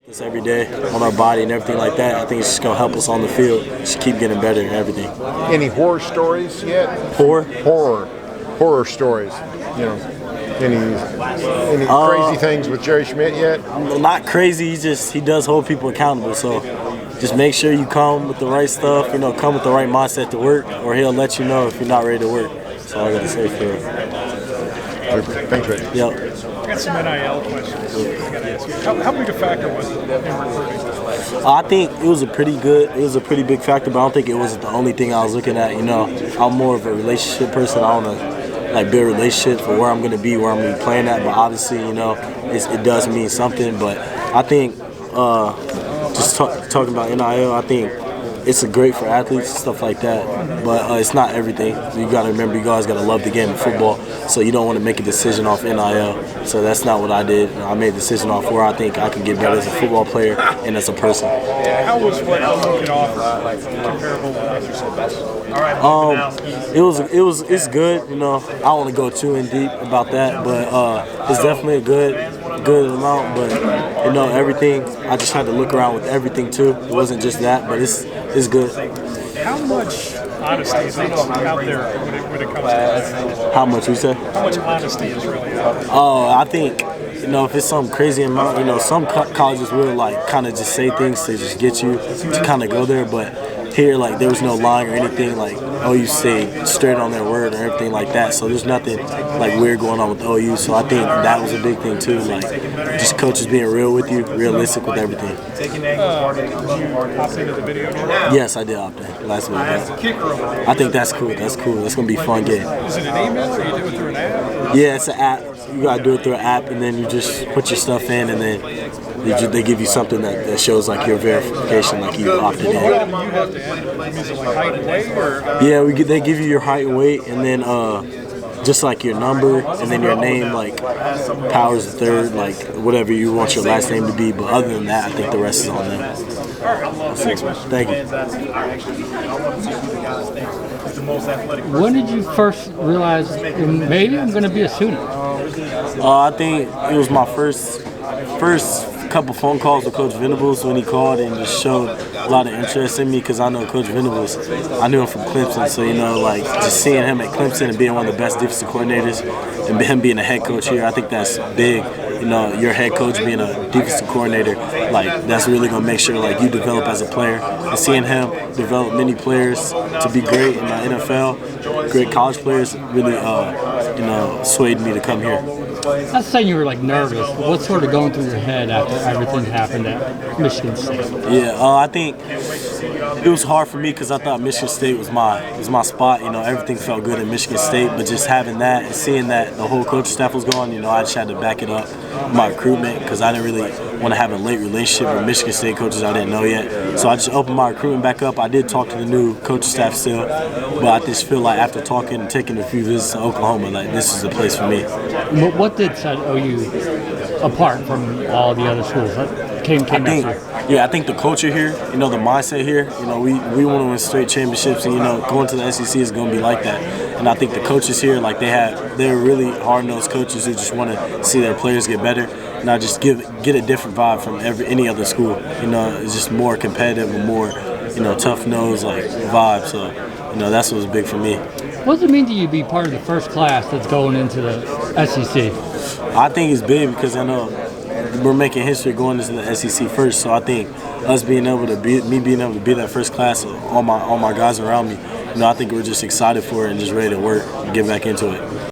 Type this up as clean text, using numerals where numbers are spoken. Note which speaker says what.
Speaker 1: This every day on our body and everything like that. I think it's just gonna help us on the field. Just keep getting better and everything.
Speaker 2: Any horror stories yet? Horror stories. You know, any crazy things with Jerry Schmidt yet?
Speaker 1: Not crazy. He does hold people accountable. So just make sure you come with the right stuff. You know, come with the right mindset to work, or he'll let you know if you're not ready to work. That's all I gotta say for it.
Speaker 2: Thanks, Reggie.
Speaker 1: Yep.
Speaker 3: I got some NIL questions I got to ask you. How big a factor was it in recruiting?
Speaker 1: I think it was a pretty big factor, but I don't think it wasn't the only thing I was looking at. You know, I'm more of a relationship person. I want to build relationships for where I'm going to be, where I'm going to be playing at. But obviously, you know, it does mean something. But I think just talking about NIL, I think it's great for athletes and stuff like that, but it's not everything. You got to remember, you guys got to love the game of football, so you don't want to make a decision off NIL. So that's not what I did. I made a decision off where I think I can get better as a football player and as a person.
Speaker 3: How was what you could offer comparable to
Speaker 1: It's good. You know, I don't want to go too in deep about that, but it's definitely a good amount. But you know, everything. I just had to look around with everything too. It wasn't just that, but it's good.
Speaker 3: How much honesty is out there when it comes to that?
Speaker 1: How much you say?
Speaker 3: How much honesty is really out there?
Speaker 1: Oh, I think, you know, if it's some crazy amount, you know, some colleges will like kind of just say things to just get you to kind of go there, but here, like, there was no lying or anything, like, OU stayed straight on their word or everything like that, so there's nothing, like, weird going on with OU, so I think that was a big thing, too, like, just coaches being real with you, realistic with everything.
Speaker 3: Did you opt into the video game?
Speaker 1: Yes, I did opt in last week. I think that's cool, that's going to be a fun game.
Speaker 3: Is it an email or you do it through an app?
Speaker 1: Yeah, it's an app. You got to do it through an app, and then you just put your stuff in, and then they give you something that shows like your verification, like you opted in. Yeah, they give you your height and weight, and then just like your number, and then your name, like Powers the third, like whatever you want your last name to be. But other than that, I think the rest is on there. Thank you.
Speaker 4: When did you first realize maybe I'm going to be a student?
Speaker 1: I think it was my first couple phone calls with Coach Venables when he called and just showed a lot of interest in me, because I know Coach Venables. I knew him from Clemson, so, you know, like, just seeing him at Clemson and being one of the best defensive coordinators and him being a head coach here, I think that's big. You know, your head coach being a defensive coordinator, like, that's really going to make sure, like, you develop as a player. And seeing him develop many players to be great in the NFL, great college players, really, you know, swayed me to come here.
Speaker 4: That's saying you were like nervous. What's sort of going through your head after everything happened at Michigan State?
Speaker 1: Yeah, I think it was hard for me because I thought Michigan State was my spot. You know, everything felt good at Michigan State, but just having that and seeing that the whole coaching staff was gone, you know, I just had to back it up with my recruitment, because I didn't really want to have a late relationship with Michigan State coaches I didn't know yet. So I just opened my recruitment back up. I did talk to the new coaching staff still, but I just feel like after talking and taking a few visits to Oklahoma, like, this is the place for me.
Speaker 4: What did set OU apart from all the other schools that came after?
Speaker 1: Yeah, I think the culture here, you know, the mindset here, you know, we want to win straight championships, and, you know, going to the SEC is going to be like that. And I think the coaches here, like, they're really hard-nosed coaches who just want to see their players get better, and I just get a different vibe from any other school. You know, it's just more competitive and more, you know, tough-nosed, like, vibe. So, you know, that's what's big for me.
Speaker 4: What does it mean to you to be part of the first class that's going into the SEC?
Speaker 1: I think it's big because I know we're making history going into the SEC first. So I think us being able to be that first class, all my guys around me, you know, I think we're just excited for it and just ready to work and get back into it.